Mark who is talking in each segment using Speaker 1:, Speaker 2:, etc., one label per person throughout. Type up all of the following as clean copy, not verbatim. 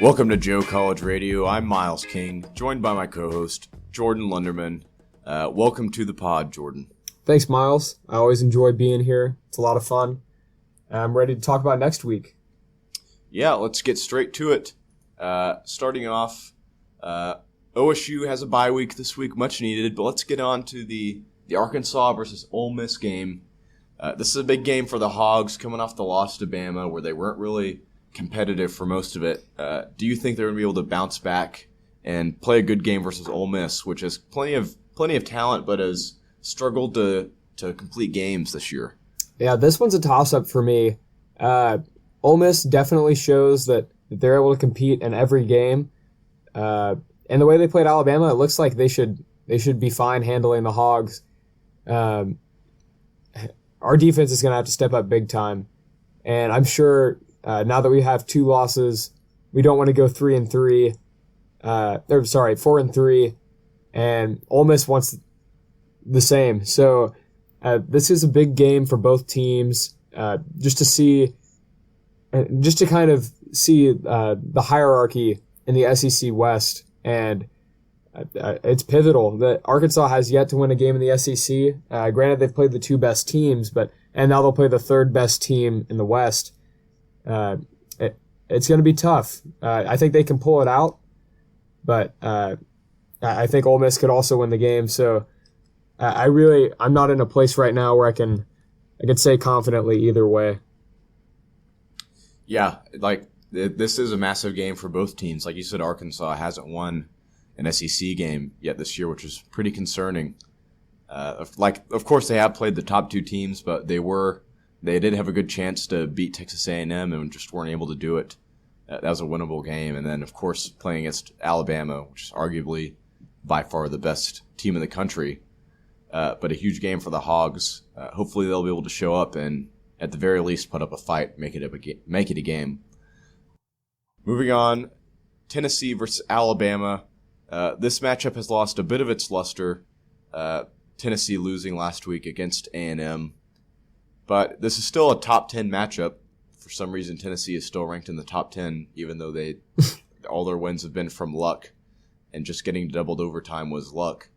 Speaker 1: Welcome to Joe College Radio. I'm Miles King, joined by my co-host, Jordan Lunderman. Welcome to the pod, Jordan.
Speaker 2: Thanks, Miles. I always enjoy being here. It's a lot of fun. I'm ready to talk about next week.
Speaker 1: Yeah, let's get straight to it. Starting off, OSU has a bye week this week, much needed, but let's get on to the Arkansas versus Ole Miss game. This is a big game for the Hogs coming off the loss to Bama, where they weren't really competitive for most of it. Do you think they're going to be able to bounce back and play a good game versus Ole Miss, which has plenty of talent but has struggled to complete games this year?
Speaker 2: Yeah, this one's a toss-up for me. Ole Miss definitely shows that they're able to compete in every game. And the way they played Alabama, it looks like they should be fine handling the Hogs. Our defense is going to have to step up big time. And I'm sure now that we have 2 losses, we don't want to go 4-3. And Ole Miss wants the same. So this is a big game for both teams, just to kind of see the hierarchy in the SEC West, and it's pivotal. That Arkansas has yet to win a game in the SEC. Granted, they've played the 2 best teams, and now they'll play the 3rd best team in the West. It's going to be tough. I think they can pull it out, but I think Ole Miss could also win the game. So I'm not in a place right now where I could say confidently either way.
Speaker 1: Yeah, this is a massive game for both teams. Like you said, Arkansas hasn't won an SEC game yet this year, which is pretty concerning. Of course, they have played the top 2 teams, but they did have a good chance to beat Texas A&M and just weren't able to do it. That was a winnable game. And then, of course, playing against Alabama, which is arguably by far the best team in the country. But a huge game for the Hogs. Hopefully they'll be able to show up and, at the very least, put up a fight, make it a game. Moving on, Tennessee versus Alabama. This matchup has lost a bit of its luster. Tennessee losing last week against A&M. But this is still a top 10 matchup. For some reason, Tennessee is still ranked in the top 10, even though all their wins have been from luck, and just getting to doubled overtime was luck.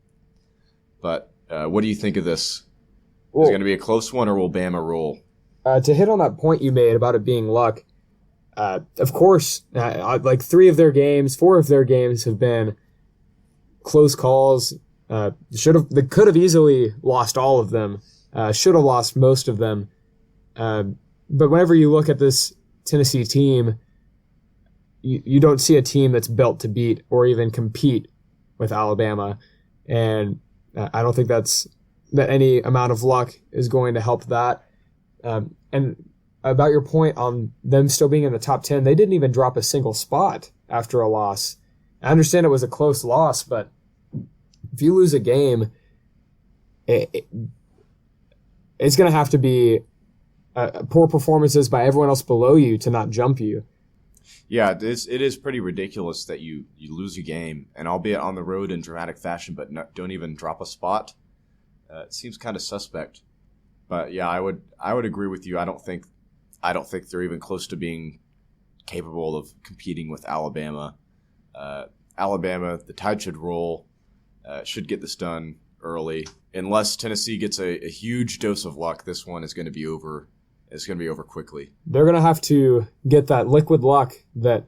Speaker 1: But what do you think of this? Is it going to be a close one, or will Bama roll?
Speaker 2: To hit on that point you made about it being luck, of course, 4 of their games have been close calls. They could have easily lost all of them. Should have lost most of them. But whenever you look at this Tennessee team, you don't see a team that's built to beat or even compete with Alabama. And I don't think that any amount of luck is going to help that. And about your point on them still being in the top 10, they didn't even drop a single spot after a loss. I understand it was a close loss, but if you lose a game, it's going to have to be poor performances by everyone else below you to not jump you.
Speaker 1: Yeah, it is pretty ridiculous that you lose a game, and albeit on the road in dramatic fashion, but don't even drop a spot. It seems kind of suspect. But yeah, I would agree with you. I don't think they're even close to being capable of competing with Alabama. Alabama, the tide should roll. Should get this done early. Unless Tennessee gets a huge dose of luck, this one is going to be over. It's going to be over quickly.
Speaker 2: They're going to have to get that liquid luck that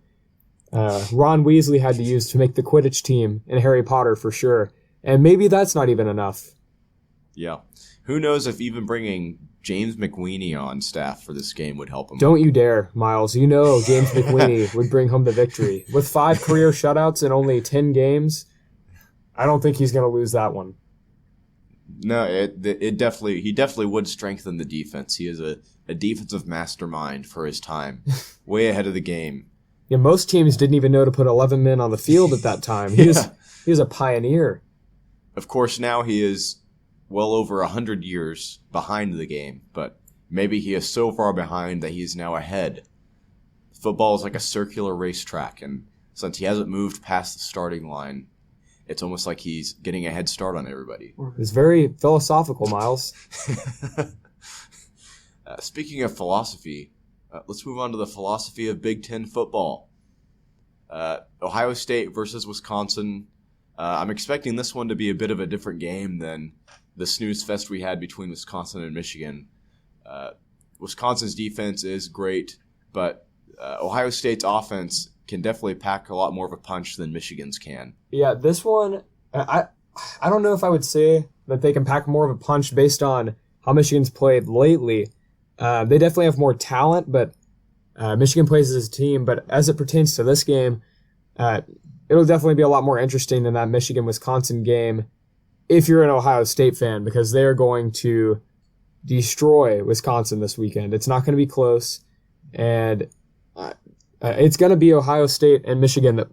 Speaker 2: Ron Weasley had to use to make the Quidditch team in Harry Potter for sure. And maybe that's not even enough.
Speaker 1: Yeah. Who knows if even bringing James McWeeny on staff for this game would help him.
Speaker 2: Don't you dare, Miles. You know James McWeeny would bring home the victory. With 5 career shutouts in only 10 games, I don't think he's going to lose that one.
Speaker 1: No, he definitely would strengthen the defense. He is a defensive mastermind for his time, way ahead of the game.
Speaker 2: Yeah, most teams didn't even know to put 11 men on the field at that time. He was a pioneer.
Speaker 1: Of course, now he is well over 100 years behind the game, but maybe he is so far behind that he is now ahead. Football is like a circular racetrack, and since he hasn't moved past the starting line, it's almost like he's getting a head start on everybody.
Speaker 2: It's very philosophical, Miles.
Speaker 1: Speaking of philosophy, let's move on to the philosophy of Big Ten football. Ohio State versus Wisconsin. I'm expecting this one to be a bit of a different game than the snooze fest we had between Wisconsin and Michigan. Wisconsin's defense is great, but Ohio State's offense can definitely pack a lot more of a punch than Michigan's can.
Speaker 2: Yeah, this one, I don't know if I would say that they can pack more of a punch based on how Michigan's played lately. They definitely have more talent, but Michigan plays as a team. But as it pertains to this game, it'll definitely be a lot more interesting than that Michigan-Wisconsin game if you're an Ohio State fan, because they are going to destroy Wisconsin this weekend. It's not going to be close, and it's going to be Ohio State and Michigan that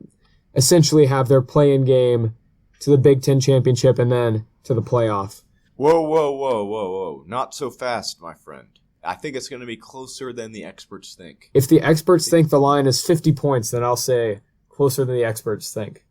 Speaker 2: essentially have their play-in game to the Big Ten championship and then to the playoff.
Speaker 1: Whoa. Not so fast, my friend. I think it's going to be closer than the experts think.
Speaker 2: If the experts think the line is 50 points, then I'll say closer than the experts think.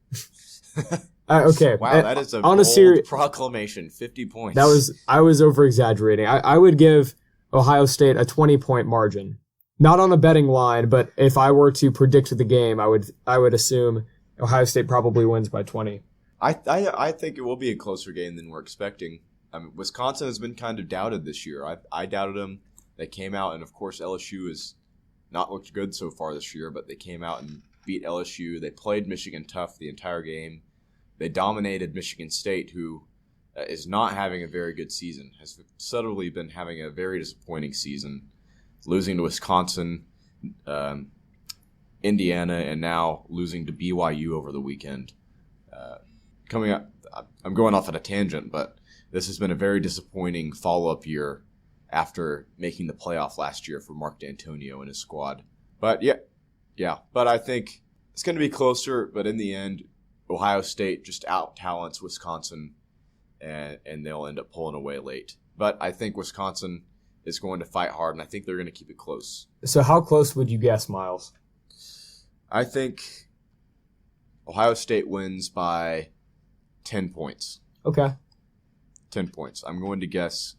Speaker 2: Okay.
Speaker 1: Wow, that is a
Speaker 2: on
Speaker 1: bold proclamation. 50 points.
Speaker 2: I was over-exaggerating. I would give Ohio State a 20-point margin. Not on a betting line, but if I were to predict the game, I would assume Ohio State probably wins by 20.
Speaker 1: I think it will be a closer game than we're expecting. I mean, Wisconsin has been kind of doubted this year. I doubted them. They came out, and of course LSU has not looked good so far this year, but they came out and beat LSU. They played Michigan tough the entire game. They dominated Michigan State, who is not having a very good season, has subtly been having a very disappointing season, losing to Wisconsin, Indiana, and now losing to BYU over the weekend. Coming up, I'm going off at a tangent, but this has been a very disappointing follow-up year after making the playoff last year for Mark D'Antonio and his squad. But yeah. But I think it's going to be closer, but in the end, Ohio State just out-talents Wisconsin, and they'll end up pulling away late. But I think Wisconsin is going to fight hard, and I think they're going to keep it close.
Speaker 2: So how close would you guess, Miles?
Speaker 1: I think Ohio State wins by 10 points.
Speaker 2: Okay.
Speaker 1: 10 points. I'm going to guess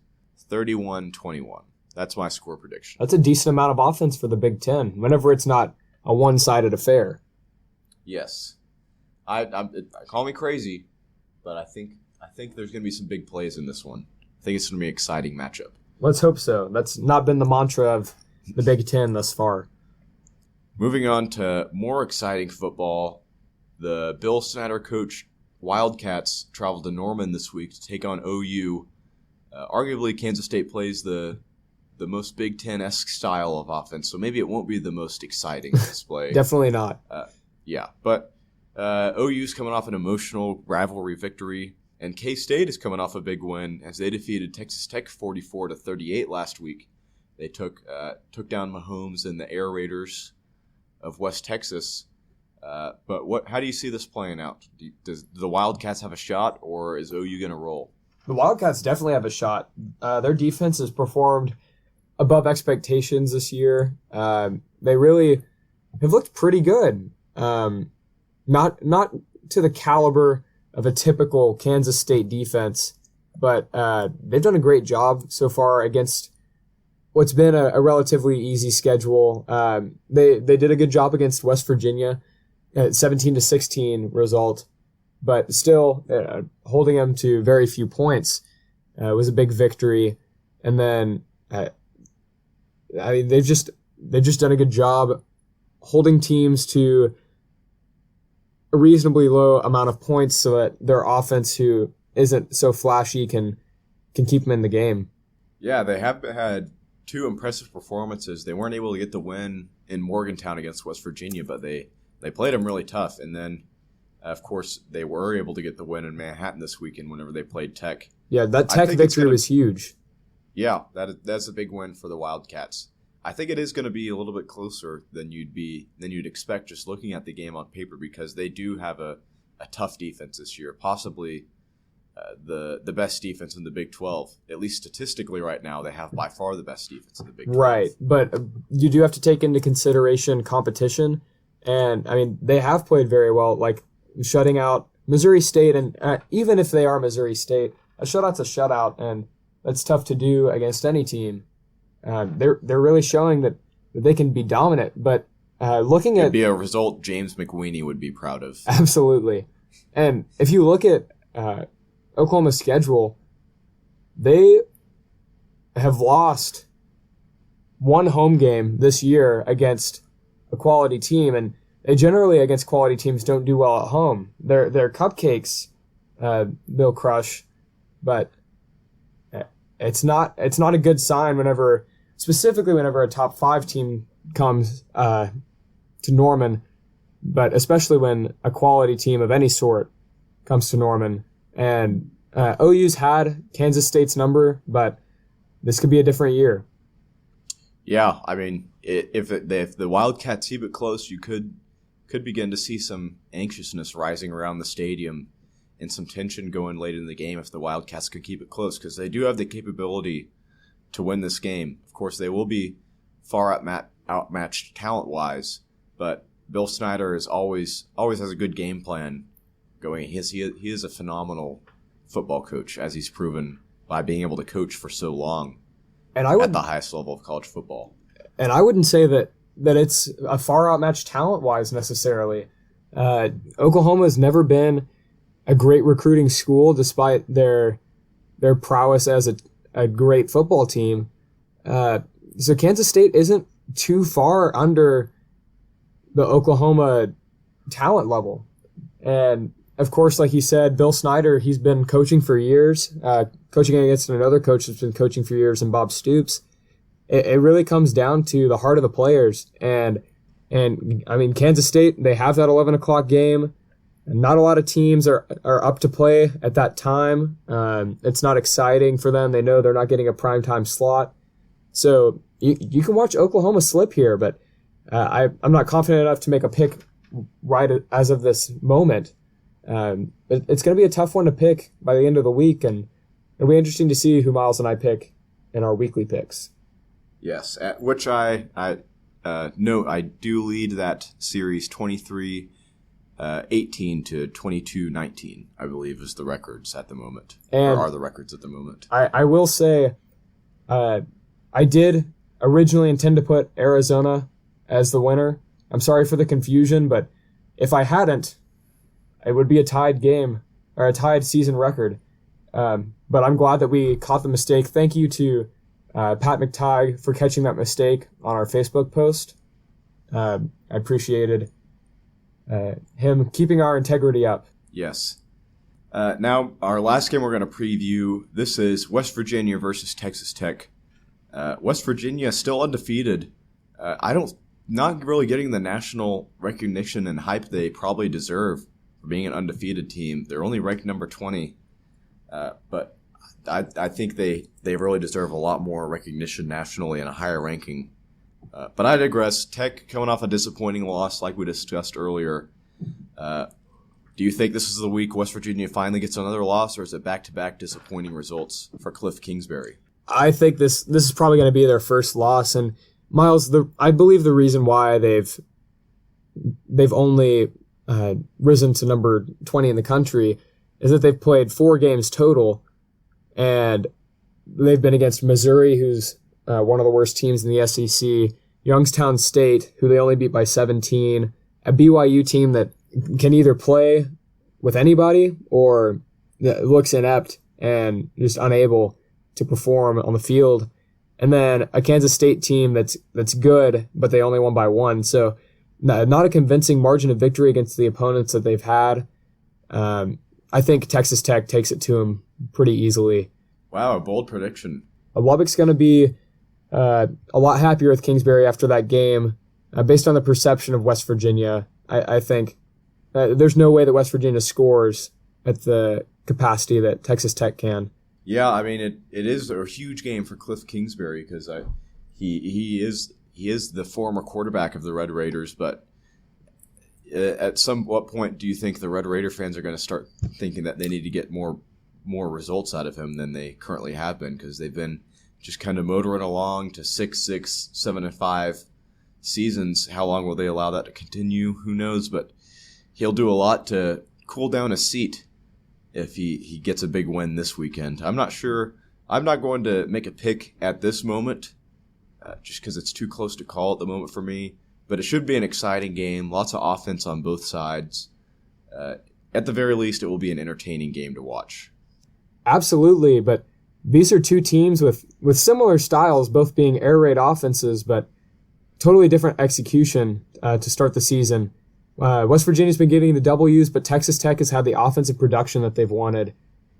Speaker 1: 31-21. That's my score prediction.
Speaker 2: That's a decent amount of offense for the Big Ten, whenever it's not a one-sided affair.
Speaker 1: Yes. I call me crazy, but I think there's going to be some big plays in this one. I think it's going to be an exciting matchup.
Speaker 2: Let's hope so. That's not been the mantra of the Big Ten thus far.
Speaker 1: Moving on to more exciting football, the Bill Snyder coach Wildcats traveled to Norman this week to take on OU. Arguably, Kansas State plays the most Big Ten-esque style of offense, so maybe it won't be the most exciting display.
Speaker 2: Definitely not.
Speaker 1: But OU's coming off an emotional rivalry victory, and K-State is coming off a big win as they defeated Texas Tech 44-38 last week. They took down Mahomes and the Air Raiders of West Texas. But how do you see this playing out? Do the Wildcats have a shot, or is OU going to roll?
Speaker 2: The Wildcats definitely have a shot. Their defense has performed above expectations this year. They really have looked pretty good. Not to the caliber of a typical Kansas State defense, but they've done a great job so far against what's been a relatively easy schedule. They did a good job against West Virginia, 17-16 result, but still holding them to very few points was a big victory. And then they've just done a good job holding teams to a reasonably low amount of points so that their offense, who isn't so flashy, can keep them in the game. Yeah,
Speaker 1: they have had two impressive performances. They weren't able to get the win in Morgantown against West Virginia, but they played them really tough. And then, of course, they were able to get the win in Manhattan this weekend whenever they played Tech.
Speaker 2: Yeah, that Tech victory was huge.
Speaker 1: Yeah, that's a big win for the Wildcats. I think it is going to be a little bit closer than you'd expect just looking at the game on paper, because they do have a tough defense this year, possibly the best defense in the Big 12. At least statistically right now, they have by far the best defense in the Big 12.
Speaker 2: Right, but you do have to take into consideration competition, and they have played very well, like shutting out Missouri State, and even if they are Missouri State, a shutout's a shutout, and that's tough to do against any team. They're really showing that they can be dominant, but Looking
Speaker 1: It'd
Speaker 2: at
Speaker 1: be a result James McWeeny would be proud of.
Speaker 2: absolutely, and if you look at Oklahoma's schedule, they have lost one home game this year against a quality team, and they generally against quality teams don't do well at home. They're cupcakes, they'll crush, but it's not a good sign specifically whenever a top 5 team comes to Norman, but especially when a quality team of any sort comes to Norman. And OU's had Kansas State's number, but this could be a different year.
Speaker 1: Yeah, I mean, if the Wildcats keep it close, you could begin to see some anxiousness rising around the stadium and some tension going late in the game if the Wildcats could keep it close, because they do have the capability to win this game. Of course, they will be far outmatched talent-wise, but Bill Snyder always has a good game plan going. He is a phenomenal football coach, as he's proven by being able to coach for so long at the highest level of college football.
Speaker 2: And I wouldn't say that it's a far outmatched talent-wise necessarily. Oklahoma's never been a great recruiting school, despite their prowess as a great football team. So Kansas State isn't too far under the Oklahoma talent level. And of course, like you said, Bill Snyder, he's been coaching for years, coaching against another coach that's been coaching for years, and Bob Stoops. It really comes down to the heart of the players. And I mean, Kansas State, they have that 11 o'clock game. Not a lot of teams are up to play at that time. It's not exciting for them. They know they're not getting a primetime slot. So you can watch Oklahoma slip here, but I'm not confident enough to make a pick right as of this moment. It's going to be a tough one to pick by the end of the week, and it'll be interesting to see who Miles and I pick in our weekly picks.
Speaker 1: Yes, at which I note I do lead that series 23-18 to 22-19, I believe, is the records at the moment.
Speaker 2: And
Speaker 1: or are the records at the moment.
Speaker 2: I will say I did originally intend to put Arizona as the winner. I'm sorry for the confusion, but if I hadn't, it would be a tied game, or a tied season record. But I'm glad that we caught the mistake. Thank you to Pat McTighe for catching that mistake on our Facebook post. I appreciated him keeping our integrity up.
Speaker 1: Yes. Now, our last game we're going to preview, this is West Virginia versus Texas Tech. West Virginia still undefeated. Not really getting the national recognition and hype they probably deserve for being an undefeated team. They're only ranked number 20, but I think they really deserve a lot more recognition nationally and a higher ranking. But I digress. Tech coming off a disappointing loss like we discussed earlier. Do you think this is the week West Virginia finally gets another loss, or is it back-to-back disappointing results for Cliff Kingsbury?
Speaker 2: I think this is probably going to be their first loss. And Miles, I believe the reason why they've only risen to number 20 in the country is that they've played 4 games total, and they've been against Missouri, who's one of the worst teams in the SEC, Youngstown State, who they only beat by 17, a BYU team that can either play with anybody or looks inept and just unable to perform on the field, and then a Kansas State team that's good, but they only won by 1. So not a convincing margin of victory against the opponents that they've had. I think Texas Tech takes it to them pretty easily.
Speaker 1: Wow, a bold prediction.
Speaker 2: Lubbock's going to be a lot happier with Kingsbury after that game. Based on the perception of West Virginia, I think there's no way that West Virginia scores at the capacity that Texas Tech can.
Speaker 1: Yeah, I mean it is a huge game for Cliff Kingsbury because he is the former quarterback of the Red Raiders, but at what point do you think the Red Raider fans are going to start thinking that they need to get more results out of him than they currently have been, because they've been just kind of motoring along to 6-6, 7-5 seasons. How long will they allow that to continue? Who knows? But he'll do a lot to cool down his seat if he gets a big win this weekend. I'm not sure. I'm not going to make a pick at this moment just because it's too close to call at the moment for me. but it should be an exciting game. Lots of offense on both sides. At the very least, it will be an entertaining game to watch.
Speaker 2: Absolutely, but these are two teams with similar styles, both being air raid offenses, but totally different execution to start the season. West Virginia's been getting the W's, but Texas Tech has had the offensive production that they've wanted.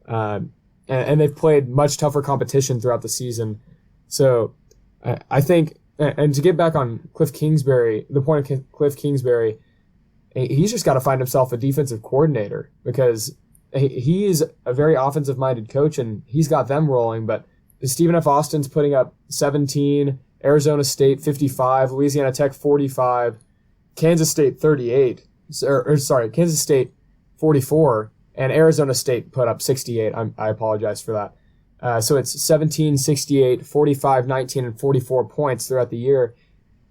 Speaker 2: And they've played much tougher competition throughout the season. So I think, and to get back on Cliff Kingsbury, the point of Cliff Kingsbury, he's just got to find himself a defensive coordinator, because he is a very offensive-minded coach, and he's got them rolling. But Stephen F. Austin's putting up 17, Arizona State 55, Louisiana Tech 45, Kansas State 38, Kansas State 44, and Arizona State put up 68. I apologize for that. So it's 17, 68, 45, 19, and 44 points throughout the year.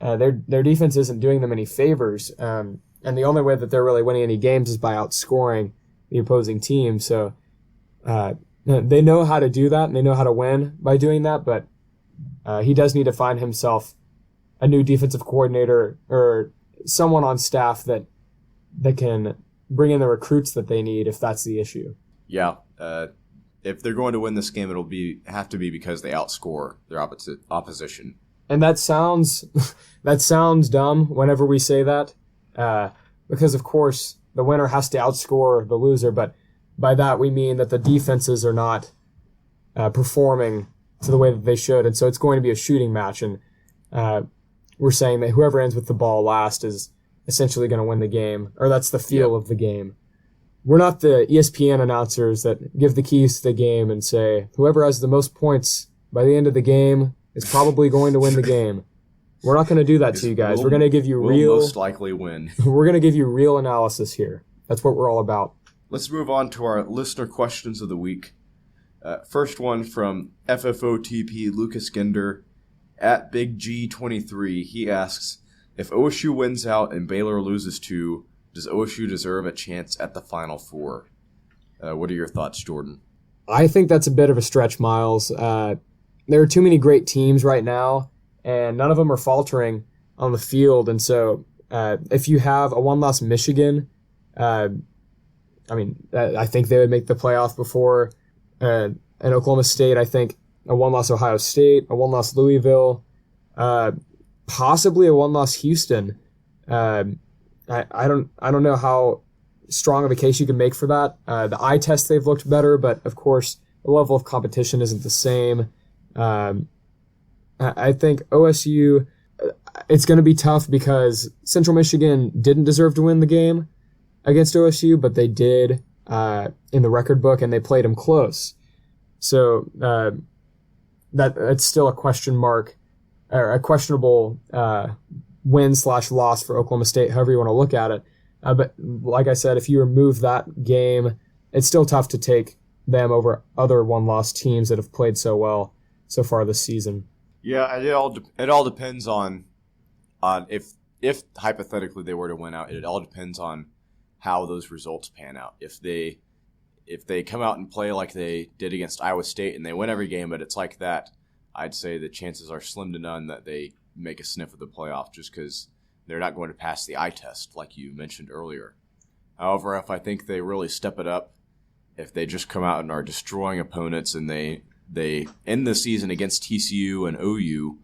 Speaker 2: Their defense isn't doing them any favors, and the only way that they're really winning any games is by outscoring the opposing team. So they know how to do that, and they know how to win by doing that, but he does need to find himself a new defensive coordinator or someone on staff that can bring in the recruits that they need if that's the issue.
Speaker 1: Yeah. If they're going to win this game, it'll have to be because they outscore their opposition.
Speaker 2: And that sounds dumb whenever we say that, because of course the winner has to outscore the loser, but by that we mean that the defenses are not performing to the way that they should, and so it's going to be a shooting match, and we're saying that whoever ends with the ball last is essentially going to win the game, or that's the feel of the game. We're not the ESPN announcers that give the keys to the game and say, whoever has the most points by the end of the game is probably going to win the game. We're not going to do that to you guys. We're going to give you real...
Speaker 1: most likely win.
Speaker 2: We're going to give you real analysis here. That's what we're all about.
Speaker 1: Let's move on to our listener questions of the week. First one from FFOTP Lucas Ginder at Big G23. He asks, if OSU wins out and Baylor loses 2, does OSU deserve a chance at the Final Four? What are your thoughts, Jordan?
Speaker 2: I think that's a bit of a stretch, Miles. There are too many great teams right now, and none of them are faltering on the field. And so if you have a one-loss Michigan, I think they would make the playoff before an Oklahoma State. I think a one-loss Ohio State, a one-loss Louisville, possibly a one-loss Houston. I don't know how strong of a case you can make for that. The eye test, they've looked better, but of course the level of competition isn't the same. I think OSU, it's going to be tough because Central Michigan didn't deserve to win the game against OSU, but they did in the record book, and they played them close. So that's still a question mark, or a questionable win/loss for Oklahoma State, however you want to look at it. But like I said, if you remove that game, it's still tough to take them over other one-loss teams that have played so well so far this season.
Speaker 1: Yeah, it all depends on if hypothetically they were to win out. It all depends on how those results pan out. If they come out and play like they did against Iowa State and they win every game, but it's like that, I'd say the chances are slim to none that they make a sniff of the playoff, just because they're not going to pass the eye test like you mentioned earlier. However, if I think they really step it up, if they just come out and are destroying opponents and they end the season against TCU and OU,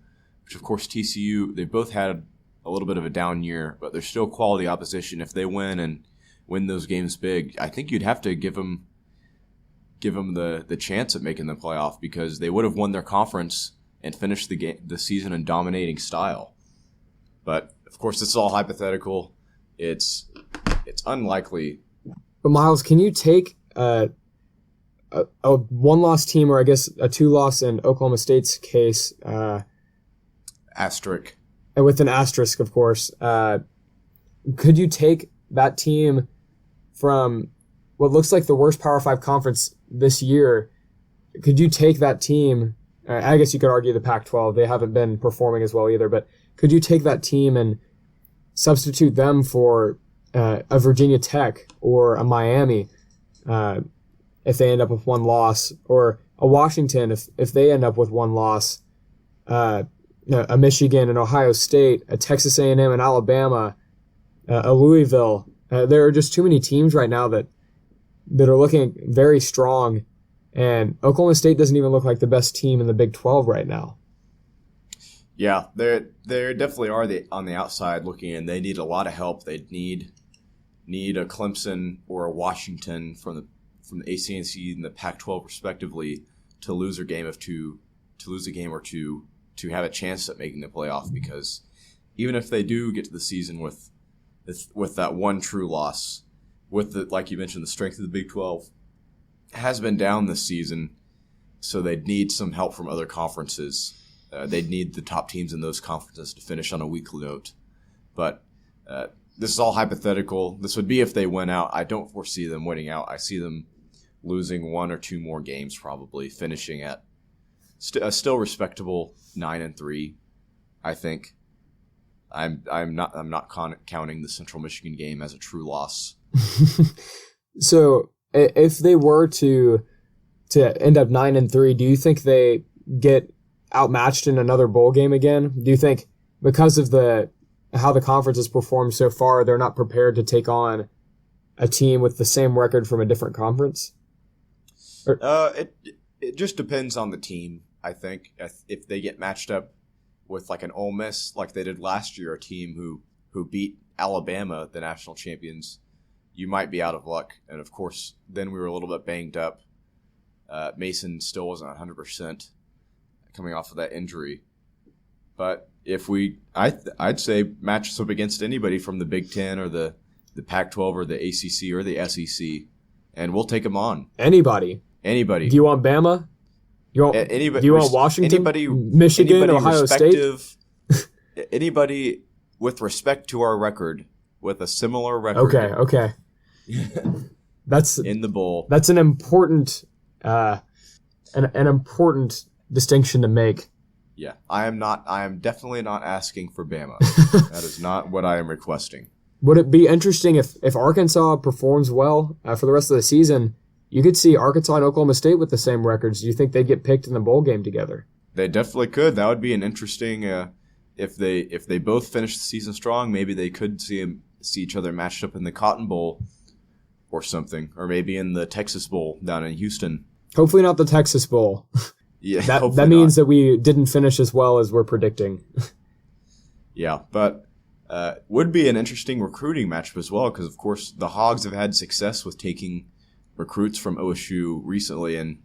Speaker 1: which of course TCU, they both had a little bit of a down year, but they're still quality opposition. If they win and win those games big, I think you'd have to give them the chance at making the playoff, because they would have won their conference and finished the season in dominating style. But of course, this is all hypothetical. It's unlikely.
Speaker 2: But Miles, can you take a one-loss team, or I guess a two-loss in Oklahoma State's case?
Speaker 1: Asterisk.
Speaker 2: And with an asterisk, of course. Could you take that team from what looks like the worst Power 5 conference this year? Could you take that team? I guess you could argue the Pac-12. They haven't been performing as well either. But could you take that team and substitute them for a Virginia Tech or a Miami if they end up with one loss, or a Washington if they end up with one loss? a Michigan, an Ohio State, a Texas A&M, and Alabama, a Louisville. There are just too many teams right now that are looking very strong, and Oklahoma State doesn't even look like the best team in the Big 12 right now.
Speaker 1: Yeah, they definitely are on the outside looking in. They need a lot of help. They need a Clemson or a Washington from the ACC and the Pac-12 respectively to lose a game or two to have a chance at making the playoff. Because even if they do get to the season with that one true loss, with like you mentioned, the strength of the Big 12 has been down this season, so they'd need some help from other conferences. They'd need the top teams in those conferences to finish on a weak note. But this is all hypothetical. This would be if they went out. I don't foresee them winning out. I see them losing one or two more games, probably finishing at a still respectable 9-3. I think. I'm not counting the Central Michigan game as a true loss.
Speaker 2: So if they were to end up 9-3, do you think they get outmatched in another bowl game again? Do you think because of how the conference has performed so far, they're not prepared to take on a team with the same record from a different conference?
Speaker 1: It just depends on the team, I think. If they get matched up with like an Ole Miss like they did last year, a team who beat Alabama, the national champions, you might be out of luck. And of course, then we were a little bit banged up. Mason still wasn't 100% coming off of that injury. But if I'd say match us up against anybody from the Big Ten or the Pac-12 or the ACC or the SEC, and we'll take them on.
Speaker 2: Anybody.
Speaker 1: Do
Speaker 2: you want Bama? Do you want Washington? Michigan? Ohio State?
Speaker 1: Anybody with respect to our record, with a similar record.
Speaker 2: Okay. That's
Speaker 1: in the bowl.
Speaker 2: That's an important an important distinction to make.
Speaker 1: Yeah, I am definitely not asking for Bama. That is not what I am requesting.
Speaker 2: Would it be interesting if Arkansas performs well for the rest of the season? You could see Arkansas and Oklahoma State with the same records. Do you think they'd get picked in the bowl game together?
Speaker 1: They definitely could. That would be an interesting. If they both finish the season strong, maybe they could see each other matched up in the Cotton Bowl or something, or maybe in the Texas Bowl down in Houston.
Speaker 2: Hopefully not the Texas Bowl.
Speaker 1: Yeah,
Speaker 2: that means that we didn't finish as well as we're predicting.
Speaker 1: Yeah, but would be an interesting recruiting matchup as well, because of course the Hogs have had success with taking recruits from OSU recently, and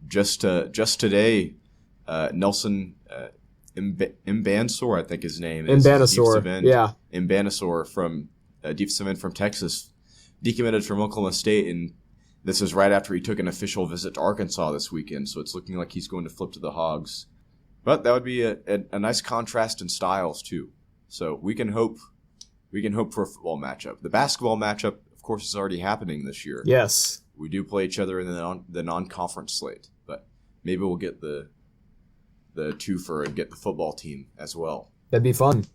Speaker 1: just today, Nelson Mbanasor, I think his name is.
Speaker 2: Mbanasor, yeah.
Speaker 1: Mbanasor from defensive end from Texas, decommitted from Oklahoma State, and this is right after he took an official visit to Arkansas this weekend, so it's looking like he's going to flip to the Hogs. But that would be a nice contrast in styles too. So we can hope for a football matchup. The basketball matchup, of course, is already happening this year.
Speaker 2: Yes.
Speaker 1: We do play each other in the non-conference slate, but maybe we'll get the twofer and get the football team as well.
Speaker 2: That'd be fun.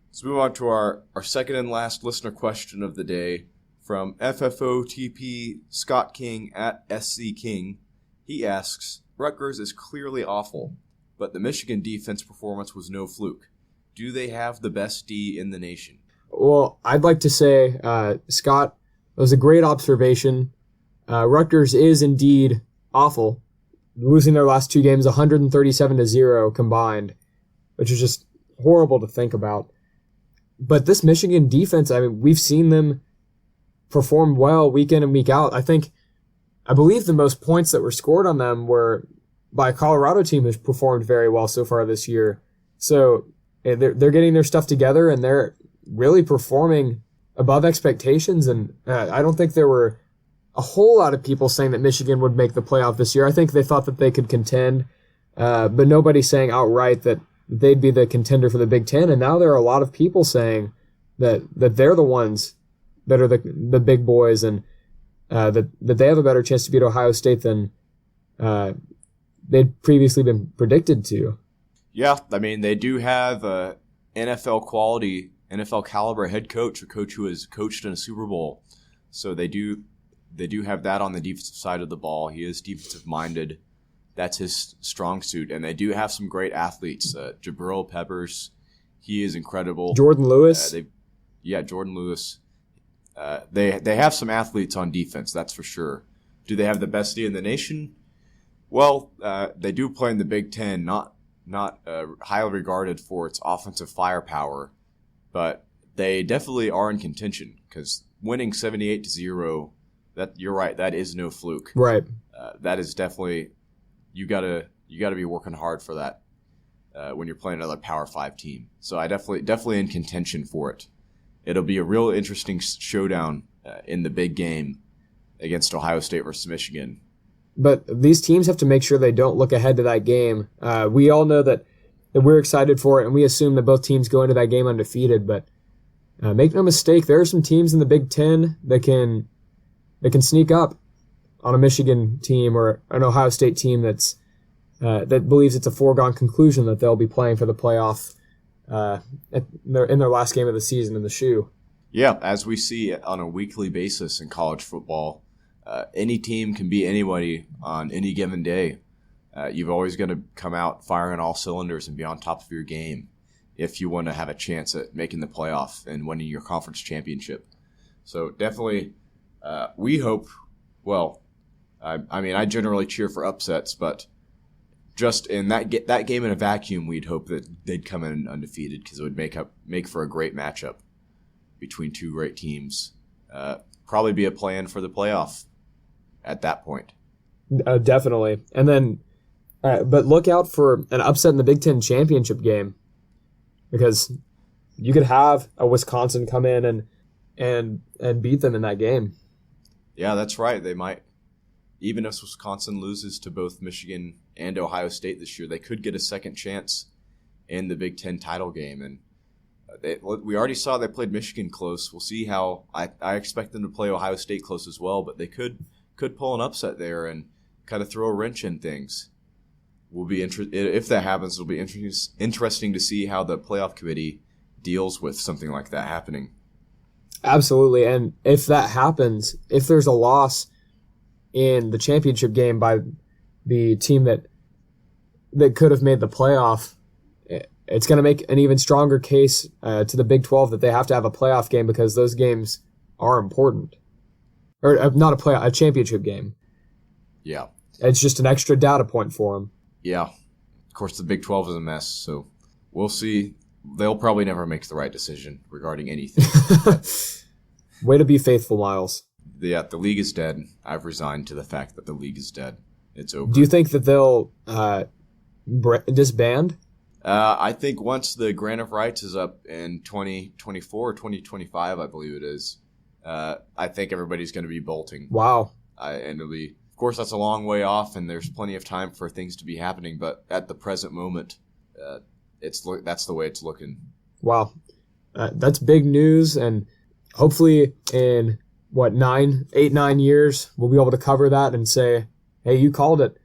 Speaker 1: Let's move on to our second and last listener question of the day from FFOTP Scott King at SC King. He asks, Rutgers is clearly awful, but the Michigan defense performance was no fluke. Do they have the best D in the nation?
Speaker 2: Well, I'd like to say, Scott, that was a great observation. Rutgers is indeed awful, losing their last two games 137-0 combined, which is just horrible to think about. But this Michigan defense, I mean, we've seen them perform well week in and week out. I believe the most points that were scored on them were by a Colorado team who's performed very well so far this year. So they're getting their stuff together, and they're really performing above expectations. And I don't think there were a whole lot of people saying that Michigan would make the playoff this year. I think they thought that they could contend, but nobody's saying outright that they'd be the contender for the Big Ten. And now there are a lot of people saying that they're the ones that are the big boys, and that they have a better chance to beat Ohio State than they'd previously been predicted to.
Speaker 1: Yeah, I mean, they do have a NFL quality, NFL caliber head coach, a coach who has coached in a Super Bowl. So they do have that on the defensive side of the ball. He is defensive minded. that's his strong suit. And they do have some great athletes. Jabril Peppers, he is incredible.
Speaker 2: Jordan Lewis.
Speaker 1: Jordan Lewis. They have some athletes on defense, that's for sure. Do they have the best D in the nation? Well, they do play in the Big Ten, not highly regarded for its offensive firepower, but they definitely are in contention because winning 78-0, that you're right, that is no fluke.
Speaker 2: Right.
Speaker 1: That is definitely you gotta be working hard for that when you're playing another Power 5 team. So I definitely in contention for it. It'll be a real interesting showdown in the big game against Ohio State versus Michigan.
Speaker 2: But these teams have to make sure they don't look ahead to that game. We all know that we're excited for it, and we assume that both teams go into that game undefeated. But make no mistake, there are some teams in the Big Ten that can sneak up on a Michigan team or an Ohio State team that believes it's a foregone conclusion that they'll be playing for the playoff in their last game of the season in the shoe.
Speaker 1: Yeah, as we see on a weekly basis in college football, any team can beat anybody on any given day. You've always got to come out firing all cylinders and be on top of your game if you want to have a chance at making the playoff and winning your conference championship. So definitely, we hope, well, I generally cheer for upsets, but just in that game in a vacuum, we'd hope that they'd come in undefeated because it would make for a great matchup between two great teams. Probably be a plan for the playoff at that point.
Speaker 2: Definitely. And then, but look out for an upset in the Big Ten championship game because you could have a Wisconsin come in and beat them in that game.
Speaker 1: Yeah, that's right. They might. Even if Wisconsin loses to both Michigan and Ohio State this year, they could get a second chance in the Big Ten title game. And we already saw they played Michigan close. We'll see how I expect them to play Ohio State close as well, but they could pull an upset there and kind of throw a wrench in things. If that happens, it'll be interesting to see how the playoff committee deals with something like that happening.
Speaker 2: Absolutely, and if that happens, if there's a loss in the championship game by the team that could have made the playoff, it's going to make an even stronger case to the Big 12 that they have to have a playoff game because those games are important. Or not a championship game.
Speaker 1: Yeah.
Speaker 2: It's just an extra data point for them.
Speaker 1: Yeah. Of course, the Big 12 is a mess, so we'll see. They'll probably never make the right decision regarding anything.
Speaker 2: Way to be faithful, Miles.
Speaker 1: Yeah, the league is dead. I've resigned to the fact that the league is dead. It's over.
Speaker 2: Do you think that they'll disband?
Speaker 1: I think once the grant of rights is up in 2024 or 2025, I believe it is, I think everybody's going to be bolting.
Speaker 2: Wow.
Speaker 1: And it'll be, of course, that's a long way off, and there's plenty of time for things to be happening. But at the present moment, that's the way it's looking.
Speaker 2: Wow, that's big news, and hopefully in 9 years, we'll be able to cover that and say, "Hey, you called it."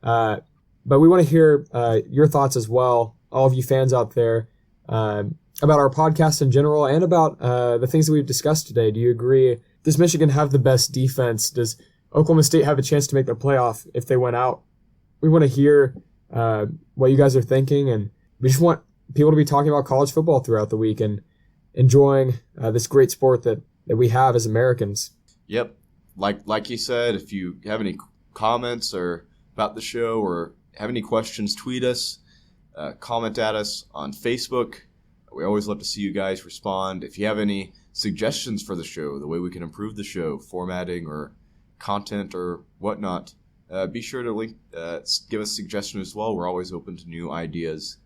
Speaker 2: But we want to hear your thoughts as well, all of you fans out there, about our podcast in general and about the things that we've discussed today. Do you agree? Does Michigan have the best defense? Does Oklahoma State have a chance to make the playoff if they went out? We want to hear what you guys are thinking, and we just want people to be talking about college football throughout the week and enjoying this great sport that we have as Americans.
Speaker 1: Yep. Like you said, if you have any comments or about the show or have any questions, tweet us, comment at us on Facebook. We always love to see you guys respond. If you have any suggestions for the show, the way we can improve the show, formatting or content or whatnot, be sure to give us a suggestion as well. We're always open to new ideas,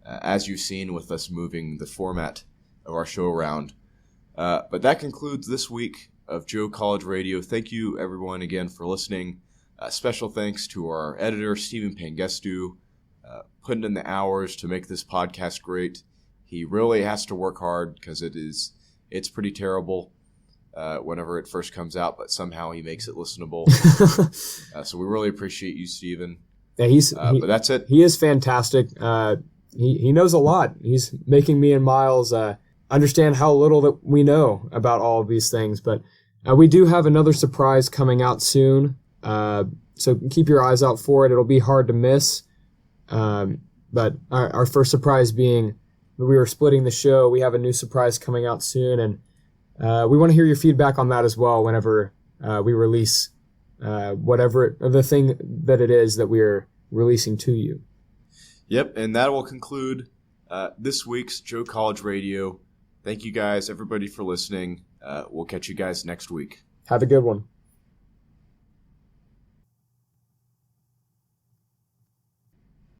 Speaker 1: as you've seen with us moving the format of our show around. But that concludes this week of Joe College Radio. Thank you, everyone, again for listening. Special thanks to our editor, Stephen Pangestu, putting in the hours to make this podcast great. He really has to work hard because it's pretty terrible whenever it first comes out, but somehow he makes it listenable. So we really appreciate you, Stephen.
Speaker 2: Yeah,
Speaker 1: but that's it.
Speaker 2: He is fantastic. He knows a lot. He's making me and Miles understand how little that we know about all of these things. But we do have another surprise coming out soon. So keep your eyes out for it. It'll be hard to miss. But our first surprise being that we were splitting the show. We have a new surprise coming out soon, and we want to hear your feedback on that as well whenever we release whatever the thing that it is that we're releasing to you.
Speaker 1: Yep, and that will conclude this week's Joe College Radio. Thank you guys, everybody, for listening. We'll catch you guys next week.
Speaker 2: Have a good one.